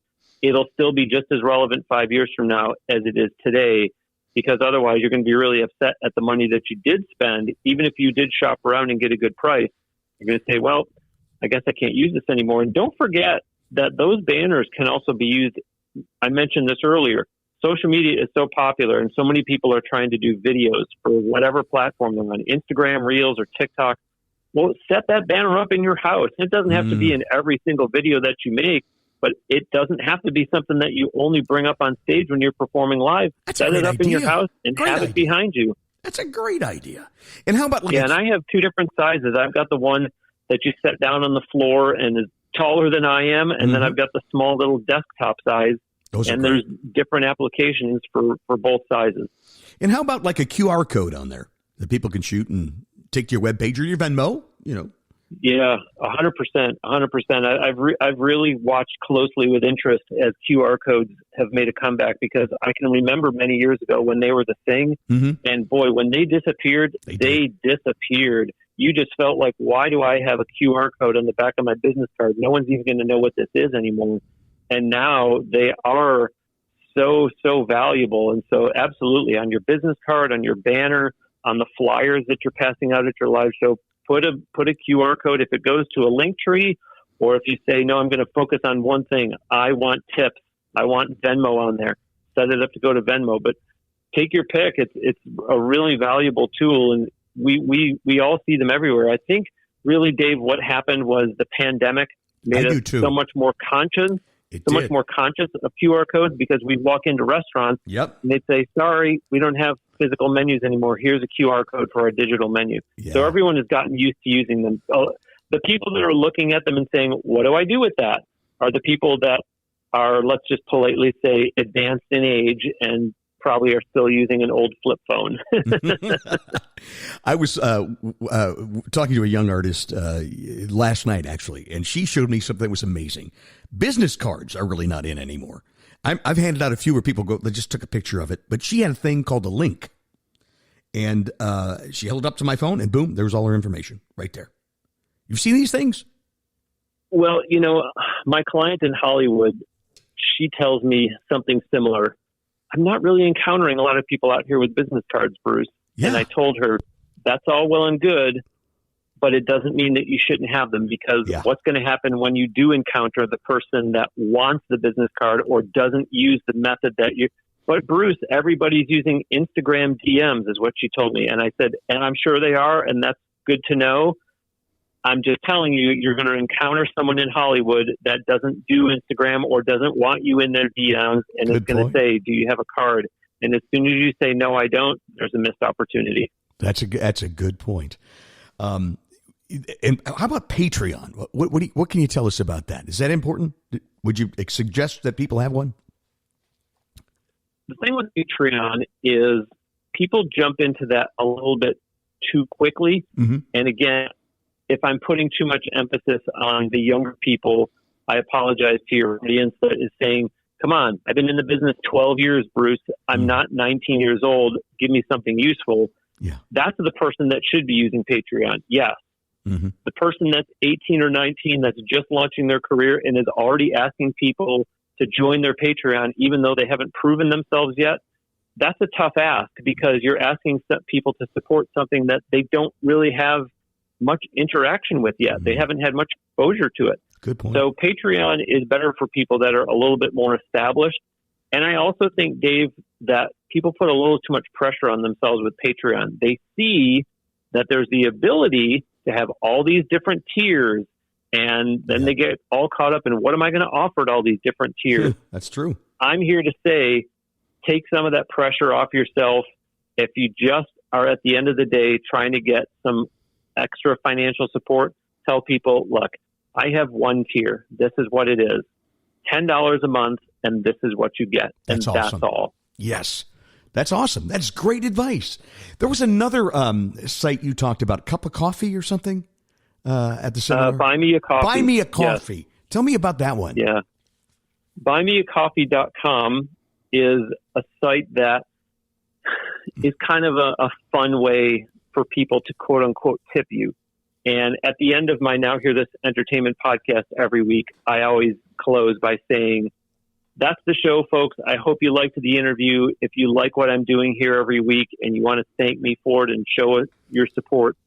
it'll still be just as relevant 5 years from now as it is today, because otherwise you're going to be really upset at the money that you did spend. Even if you did shop around and get a good price, you're going to say, well, I guess I can't use this anymore. And don't forget that those banners can also be used. I mentioned this earlier. Social media is so popular, and so many people are trying to do videos for whatever platform they're on, Instagram, Reels, or TikTok. Well, set that banner up in your house. It doesn't have to be in every single video that you make, but it doesn't have to be something that you only bring up on stage when you're performing live. Set it up in your house and have it behind you. That's a great idea. And how about... and I have two different sizes. I've got the one that you set down on the floor and is taller than I am, and then I've got the small little desktop size. And there's different applications for both sizes. And how about like a QR code on there that people can shoot and take to your webpage or your Venmo? Yeah, 100%. I've really watched closely with interest as QR codes have made a comeback, because I can remember many years ago when they were the thing, and boy, when they disappeared, they disappeared. You just felt like, why do I have a QR code on the back of my business card? No one's even going to know what this is anymore. And now they are so valuable. And so absolutely, on your business card, on your banner, on the flyers that you're passing out at your live show, put a QR code. If it goes to a link tree, or if you say, no, I'm going to focus on one thing. I want tips. I want Venmo on there. Set it up to go to Venmo. But take your pick. It's a really valuable tool, and we all see them everywhere. I think really, Dave, what happened was the pandemic made us so much more conscious. Much more conscious of QR codes, because we walk into restaurants and they'd say, sorry, we don't have physical menus anymore. Here's a QR code for our digital menu. So everyone has gotten used to using them. The people that are looking at them and saying, what do I do with that, are the people that are, let's just politely say, advanced in age and probably are still using an old flip phone. I was talking to a young artist last night, actually, and she showed me something that was amazing. Business cards are really not in anymore. I've handed out a few where people go, they just took a picture of it, but she had a thing called a link. And she held it up to my phone, and boom, there was all her information right there. You've seen these things? Well, my client in Hollywood, she tells me something similar. I'm not really encountering a lot of people out here with business cards, Bruce. Yeah. And I told her, that's all well and good, but it doesn't mean that you shouldn't have them, because what's going to happen when you do encounter the person that wants the business card or doesn't use the method that you... But Bruce, everybody's using Instagram DMs is what she told me. And I said, and I'm sure they are, and that's good to know. I'm just telling you, you're going to encounter someone in Hollywood that doesn't do Instagram or doesn't want you in their DMs and is going to say, do you have a card? And as soon as you say, no, I don't, there's a missed opportunity. That's a good point. And how about Patreon? What can you tell us about that? Is that important? Would you suggest that people have one? The thing with Patreon is people jump into that a little bit too quickly. Mm-hmm. And again, if I'm putting too much emphasis on the younger people, I apologize to your audience that is saying, come on, I've been in the business 12 years, Bruce. I'm not 19 years old. Give me something useful. Yeah. That's the person that should be using Patreon. Yes. Mm-hmm. The person that's 18 or 19 that's just launching their career and is already asking people to join their Patreon, even though they haven't proven themselves yet, that's a tough ask, because you're asking people to support something that they don't really have much interaction with yet. They haven't had much exposure to it. Good point. So Patreon is better for people that are a little bit more established. And I also think, Dave, that people put a little too much pressure on themselves with Patreon. They see that there's the ability to have all these different tiers, and then they get all caught up in, what am I going to offer at all these different tiers? That's true. I'm here to say, take some of that pressure off yourself. If you just are at the end of the day trying to get some extra financial support, tell people, look, I have one tier. This is what it is. $10 a month, and this is what you get. And that's awesome. That's all. Yes. That's awesome. That's great advice. There was another site you talked about, Cup of Coffee or something? At the seminar? Buy Me a Coffee. Buy Me a Coffee. Yes. Tell me about that one. Yeah. BuyMeACoffee.com is a site that is kind of a fun way for people to quote unquote tip you. And at the end of my Now Hear This Entertainment podcast every week, I always close by saying, that's the show, folks. I hope you liked the interview. If you like what I'm doing here every week and you want to thank me for it and show us your support,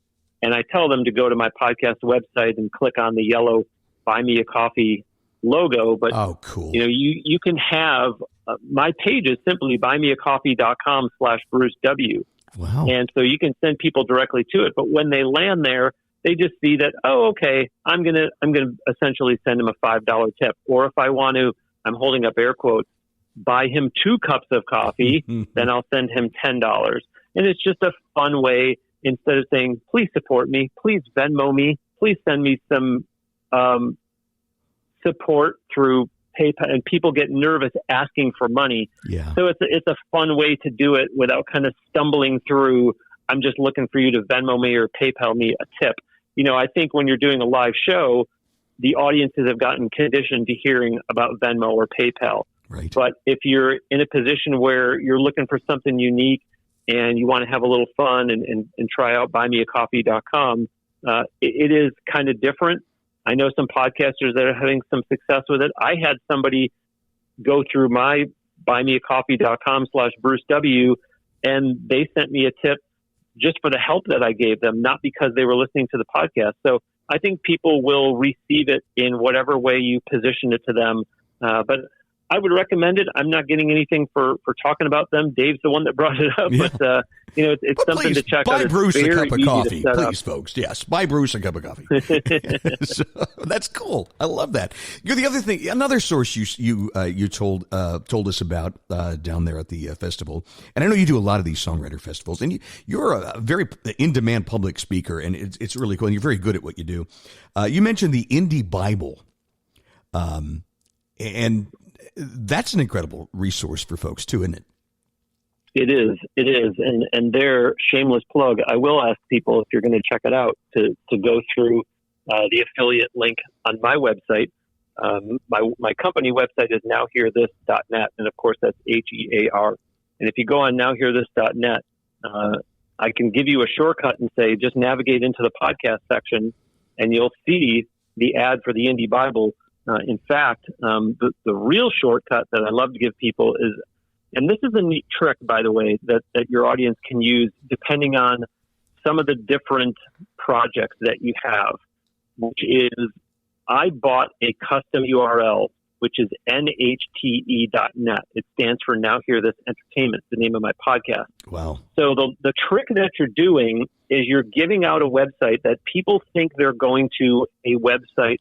and I tell them to go to my podcast website and click on the yellow Buy Me a Coffee logo. But, cool. You can have my page is simply buymeacoffee.com/Bruce W. Wow. And so you can send people directly to it. But when they land there, they just see that, okay, I'm going to essentially send him a $5 tip. Or if I want to, I'm holding up air quotes, buy him 2 cups of coffee, then I'll send him $10. And it's just a fun way. Instead of saying, please support me, please Venmo me, please send me some support through PayPal. And people get nervous asking for money. Yeah. So it's a fun way to do it without kind of stumbling through, I'm just looking for you to Venmo me or PayPal me a tip. I think when you're doing a live show, the audiences have gotten conditioned to hearing about Venmo or PayPal. Right. But if you're in a position where you're looking for something unique, and you want to have a little fun and try out buymeacoffee.com, it is kind of different. I know some podcasters that are having some success with it. I had somebody go through my buymeacoffee.com/Bruce W, and they sent me a tip just for the help that I gave them, not because they were listening to the podcast. So I think people will receive it in whatever way you position it to them. But I would recommend it. I'm not getting anything for talking about them. Dave's the one that brought it up, but it's something to check out. Buy Bruce a cup of coffee, please, folks. Yes, buy Bruce a cup of coffee. So, that's cool. I love that. The other thing, another source you told us about down there at the festival, and I know you do a lot of these songwriter festivals, and you're a very in-demand public speaker, and it's really cool, and you're very good at what you do. You mentioned the Indie Bible, and that's an incredible resource for folks too, isn't it? It is. And their shameless plug, I will ask people, if you're going to check it out, to go through the affiliate link on my website. My company website is nowhearthis.net. And of course, that's HEAR. And if you go on nowhearthis.net, I can give you a shortcut and say, just navigate into the podcast section and you'll see the ad for the Indie Bible. In fact, the real shortcut that I love to give people is, and this is a neat trick, by the way, that your audience can use depending on some of the different projects that you have, which is I bought a custom URL, which is nhte.net. It stands for Now Hear This Entertainment, the name of my podcast. Wow. So the trick that you're doing is you're giving out a website that people think they're going to a website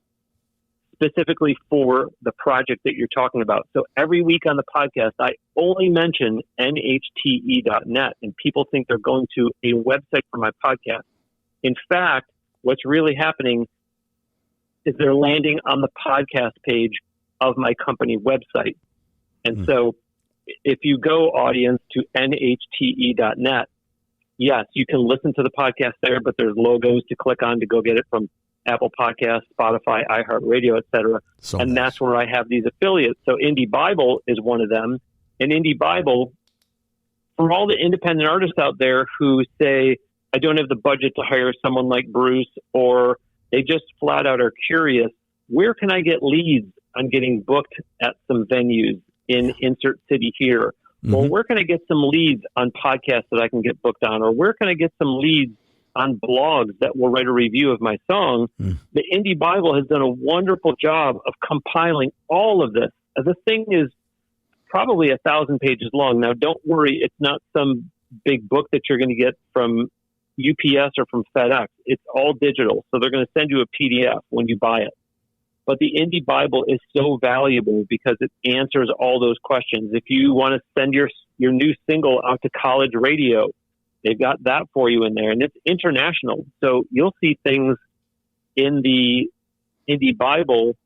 specifically for the project that you're talking about. So every week on the podcast, I only mention nhte.net, and people think they're going to a website for my podcast. In fact, what's really happening is they're landing on the podcast page of my company website. And so if you go, audience, to nhte.net, yes, you can listen to the podcast there, but there's logos to click on to go get it from Apple Podcasts, Spotify, iHeartRadio, etc. And that's where I have these affiliates. So Indie Bible is one of them. And Indie Bible, for all the independent artists out there who say, I don't have the budget to hire someone like Bruce, or they just flat out are curious, where can I get leads on getting booked at some venues in insert city here? Or where can I get some leads on podcasts that I can get booked on? Or where can I get some leads on blogs that will write a review of my song? The Indie Bible has done a wonderful job of compiling all of this. The thing is probably 1,000 pages long. Now, don't worry, it's not some big book that you're going to get from UPS or from FedEx. It's all digital. So they're going to send you a PDF when you buy it. But the Indie Bible is so valuable because it answers all those questions. If you want to send your new single out to college radio, they've got that for you in there. And it's international. So you'll see things in the Indie Bible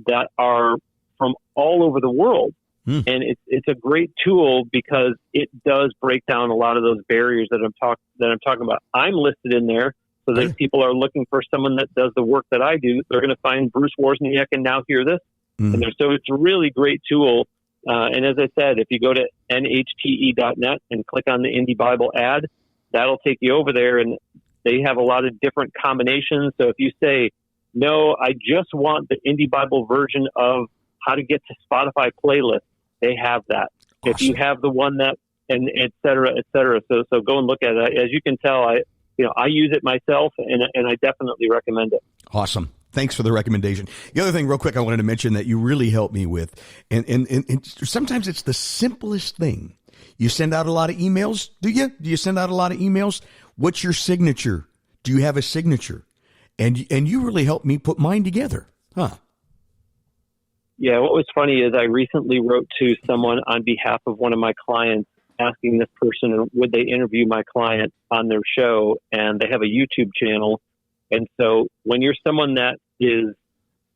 that are from all over the world. And it's a great tool because it does break down a lot of those barriers that I'm talking about. I'm listed in there so that if people are looking for someone that does the work that I do, they're going to find Bruce Wawrzyniak and Now Hear This. And so it's a really great tool. And as I said, if you go to nhte.net and click on the Indie Bible ad, that'll take you over there, and they have a lot of different combinations. So if you say, no, I just want the Indie Bible version of how to get to Spotify playlists, they have that. Awesome. If you have the one that, and et cetera, et cetera. So go and look at it. As you can tell, I use it myself, and I definitely recommend it. Awesome. Thanks for the recommendation. The other thing real quick I wanted to mention that you really helped me with, and sometimes it's the simplest thing. You send out a lot of emails, do you? Do you send out a lot of emails? What's your signature? Do you have a signature? And you really helped me put mine together, huh? Yeah, what was funny is I recently wrote to someone on behalf of one of my clients asking this person, would they interview my client on their show? And they have a YouTube channel. And so when you're someone that is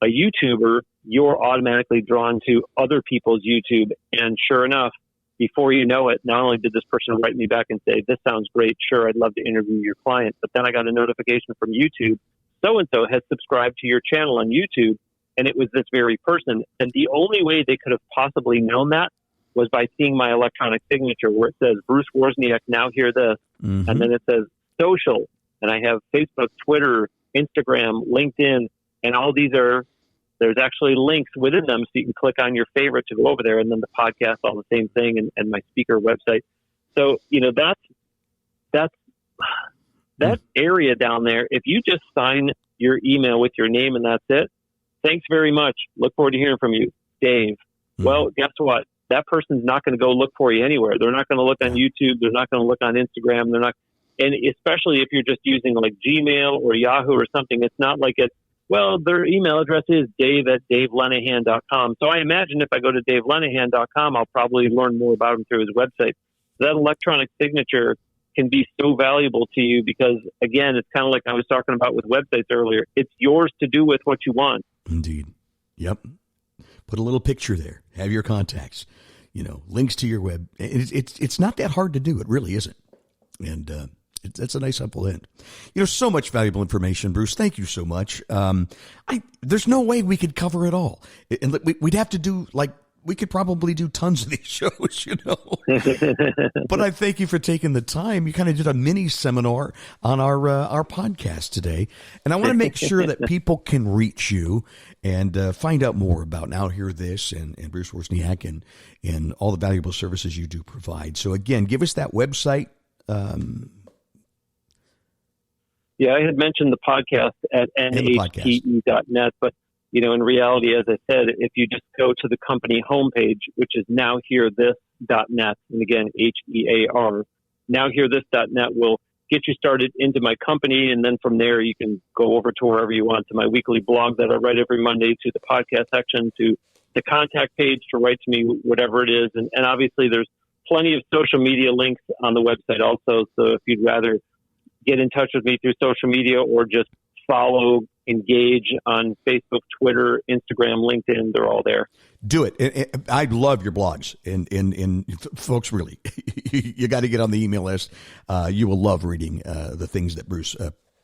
a YouTuber, you're automatically drawn to other people's YouTube. And sure enough, before you know it, not only did this person write me back and say, this sounds great, sure, I'd love to interview your client, but then I got a notification from YouTube, so-and-so has subscribed to your channel on YouTube, and it was this very person. And the only way they could have possibly known that was by seeing my electronic signature where it says, Bruce Wawrzyniak, Now Hear This, and then it says social, and I have Facebook, Twitter, Instagram, LinkedIn, and all these there's actually links within them, so you can click on your favorite to go over there, and then the podcast, all the same thing, and my speaker website. So, that area down there, if you just sign your email with your name and that's it, thanks very much. Look forward to hearing from you, Dave. Well, guess what? That person's not going to go look for you anywhere. They're not going to look on YouTube. They're not going to look on Instagram. And especially if you're just using like Gmail or Yahoo or something, it's not like their email address is dave@davelenahan.com. So I imagine if I go to davelenahan.com, I'll probably learn more about him through his website. That electronic signature can be so valuable to you because, again, it's kind of like I was talking about with websites earlier. It's yours to do with what you want. Indeed. Yep. put a little picture there, have your contacts, links to your web. It's not that hard to do. It really isn't. And that's a nice simple end. So much valuable information, Bruce. Thank you so much. There's no way we could cover it all. And we'd have to do we could probably do tons of these shows, But I thank you for taking the time. You kind of did a mini seminar on our podcast today. And I want to make sure that people can reach you and find out more about Now Hear This and Bruce Wawrzyniak and all the valuable services you do provide. So again, give us that website. Yeah, I had mentioned the podcast at nhte.net, but in reality, as I said, if you just go to the company homepage, which is nowhearthis.net, and again, HEAR, nowhearthis.net will get you started into my company, and then from there you can go over to wherever you want, to my weekly blog that I write every Monday, to the podcast section, to the contact page to write to me, whatever it is. And obviously there's plenty of social media links on the website also, so if you'd rather get in touch with me through social media or just follow, engage on Facebook, Twitter, Instagram, LinkedIn, they're all there. Do it. I love your blogs. And folks, really, you got to get on the email list. You will love reading the things that Bruce,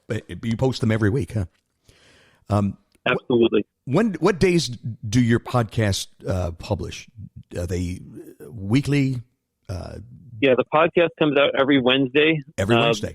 you post them every week, huh? Absolutely. What days do your podcast publish? Are they weekly? Yeah, the podcast comes out every Wednesday. Every Wednesday.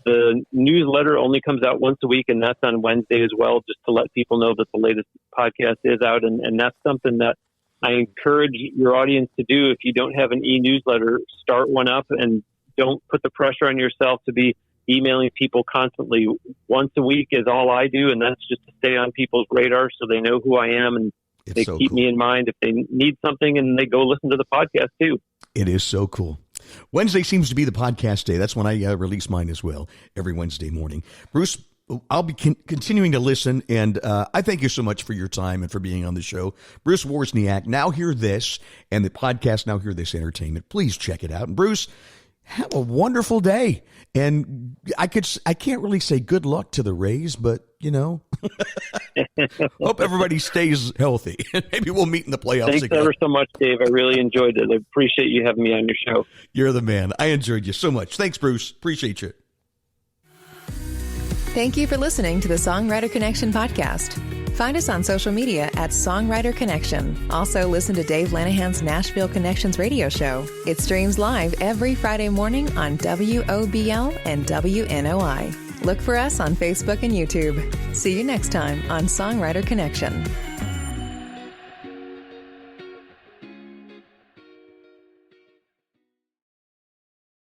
The newsletter only comes out once a week, and that's on Wednesday as well, just to let people know that the latest podcast is out. And that's something that I encourage your audience to do. If you don't have an e-newsletter, start one up, and don't put the pressure on yourself to be emailing people constantly. Once a week is all I do, and that's just to stay on people's radar so they know who I am, and they keep me in mind if they need something, and they go listen to the podcast too. It is so cool. Wednesday seems to be the podcast day. That's when I release mine as well, every Wednesday morning. Bruce, I'll be continuing to listen, and I thank you so much for your time and for being on the show. Bruce Wawrzyniak, Now Hear This, and the podcast Now Hear This Entertainment. Please check it out. And Bruce, have a wonderful day. And I can't really say good luck to the Rays, but, hope everybody stays healthy. Maybe we'll meet in the playoffs again. Thanks ever so much, Dave. I really enjoyed it. I appreciate you having me on your show. You're the man. I enjoyed you so much. Thanks, Bruce. Appreciate you. Thank you for listening to the Songwriter Connection podcast. Find us on social media at Songwriter Connection. Also, listen to Dave Lanahan's Nashville Connections radio show. It streams live every Friday morning on WOBL and WNOI. Look for us on Facebook and YouTube. See you next time on Songwriter Connection.